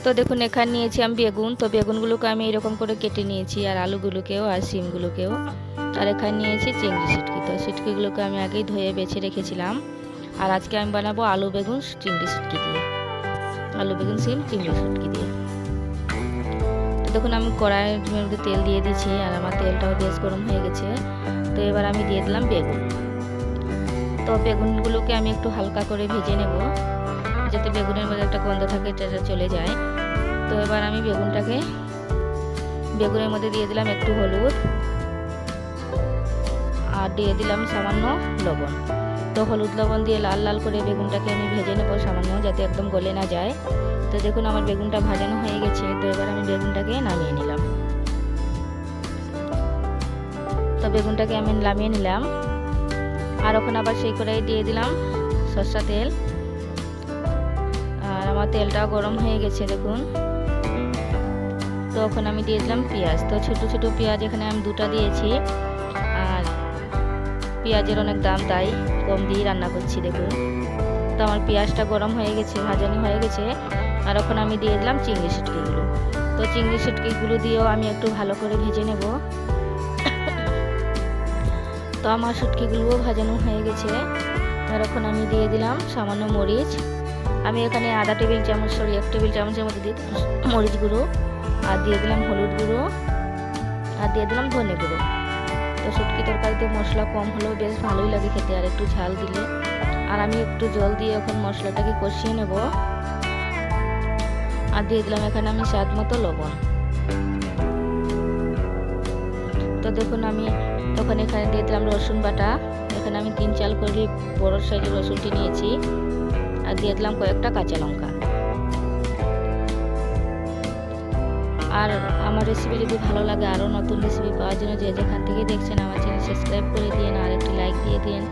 তো দেখুন এখানে নিয়েছি আমি বেগুন। তো বেগুনগুলোকে আমি এরকম করে কেটে নিয়েছি, আর আলুগুলোকেও আর সিমগুলোকেও। আর এখানে নিয়েছি চিংড়ি শুটকি। তো শুটকিগুলোকে আমি আগেই ধুয়ে বেছে রেখেছিলাম। আর আজকে আমি বানাবো আলু বেগুন চিংড়ি শুটকি দিয়ে, আলু বেগুন সিম চিংড়ি শুটকি দিয়ে। তো দেখুন আমি কড়াইয়ের মধ্যে তেল দিয়ে দিয়েছি, আর আমার তেলটাও বেশ গরম হয়ে গেছে। তো এবার আমি দিয়ে দিলাম বেগুন। তো বেগুনগুলোকে আমি একটু হালকা করে ভেজে নেব, যাতে বেগুনের মধ্যে একটা গন্ধ থাকে সেটা চলে যায়। তো এবার আমি বেগুনের মধ্যে দিয়ে দিলাম একটু হলুদ, আর দিয়ে দিলাম সামান্য লবণ। তো হলুদ লবণ দিয়ে লাল লাল করে বেগুনটাকে আমি ভেজে নেব সামান্য, যাতে একদম গলে না যায়। তো দেখুন আমার বেগুনটা ভাজানো হয়ে গেছে। তো এবার আমি বেগুনটাকে নামিয়ে নিলাম। তো বেগুনটাকে আমি নামিয়ে নিলাম, আর ওখানে আবার সেই কড়াই দিয়ে দিলাম সরষা তেল। আর আমার তেলটা গরম হয়ে গেছে দেখুন। তো ওখানে আমি দিয়ে দিলাম পেঁয়াজ। তো ছোটো ছোটো পেঁয়াজ এখানে আমি দুটো দিয়েছি, আর পেঁয়াজের অনেক দাম, তাই কম দিয়ে রান্না করছি দেখুন। তো আমার পেঁয়াজটা গরম হয়ে গেছে, ভাজানো হয়ে গেছে। আর ওখানে আমি দিয়ে দিলাম চিংড়ি শুটকিগুলো। তো চিংড়ি শুটকিগুলো দিয়েও আমি একটু ভালো করে ভেজে নেব। তো আমার শুটকিগুলোও ভাজানো হয়ে গেছে। আর এখন আমি দিয়ে দিলাম সামান্য মরিচ। আমি এখানে এক টেবিল চামচের মধ্যে দিয়ে মরিচ গুঁড়ো, আর দিয়ে দিলাম হলুদ গুঁড়ো, আর দিয়ে দিলাম ধনে গুঁড়ো। তো শুটকি তরকারিতে মশলা কম হলেও বেশ ভালোই লাগে খেতে, আর একটু ঝাল দিলে। আর আমি একটু জল দিয়ে এখন মশলাটাকে কষিয়ে নেব। আর দিয়ে দিলাম এখানে আমি স্বাদ মতো লবণ। তো দেখুন আমি তখন এখানে দিয়ে দিলাম রসুন বাটা। এখানে আমি 3-4 করে বড় সাইজের রসুনটি নিয়েছি, আর দিয়ে দিলাম কয়েকটা কাঁচা লঙ্কা। আর আমার রেসিপি যদি ভালো লাগে, আরও নতুন রেসিপি পাওয়ার জন্য যে যেখান থেকে দেখছেন আমার চ্যানেল সাবস্ক্রাইব করে দিন, আর একটি লাইক দিয়ে দিন,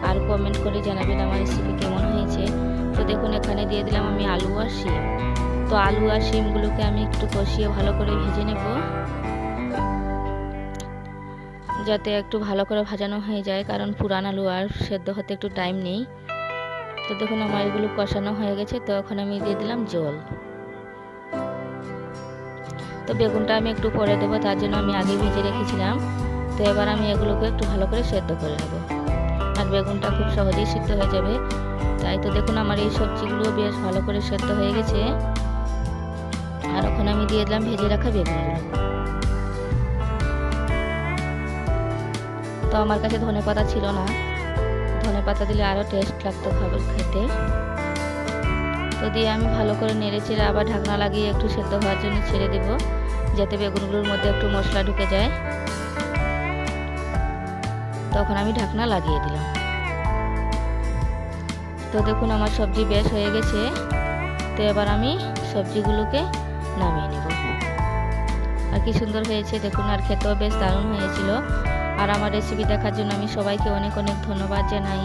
আর কমেন্ট করে জানাবেন আমার রেসিপি কেমন হয়েছে। তো দেখুন এখানে দিয়ে দিলাম আমি আলু আর শিম। তো আলু আর শিমগুলোকে আমি একটু কষিয়ে ভালো করে ভেজে নেব, যাতে একটু ভালো করে ভাজানো হয়ে যায়, কারণ পুরান আলু আর সেদ্ধ হতে একটু টাইম নেই। তো দেখুন আমার এগুলো কষানো হয়ে গেছে। তো এখন আমি দিয়ে দিলাম জল। তো বেগুনটা আমি একটু পরে দেবো, তার জন্য আমি আগে ভেজে রেখেছিলাম। তো এবার আমি এগুলোকে একটু ভালো করে সেদ্ধ করে নেব, আর বেগুনটা খুব সহজেই সিদ্ধ হয়ে যাবে। তাই তো দেখুন আমার এই সবজিগুলো বেশ ভালো করে সেদ্ধ হয়ে গেছে। আর ওখানে আমি দিয়ে দিলাম ভেজে রাখা বেগুনগুলো। তো আমার কাছে ধনেপাতা ছিল না, ধনেপাতা দিলে আরও টেস্ট লাগতো খাবার খেতে। তো দিয়ে আমি ভালো করে নেড়ে চেড়ে আবার ঢাকনা লাগিয়ে একটু সেদ্ধ হওয়ার জন্য ছেড়ে দেব, যাতে বেগুনগুলোর মধ্যে একটু মশলা ঢুকে যায়। তখন আমি ঢাকনা লাগিয়ে দিলাম। তো দেখুন আমার সবজি বেশ হয়ে গেছে। তো এবার আমি সবজিগুলোকে নামিয়ে নেব। আর কি সুন্দর হয়েছে দেখুন, আর খেতেও বেশ দারুণ হয়েছিল। আর আমার রেসিপি দেখার জন্য আমি সবাইকে অনেক অনেক ধন্যবাদ জানাই।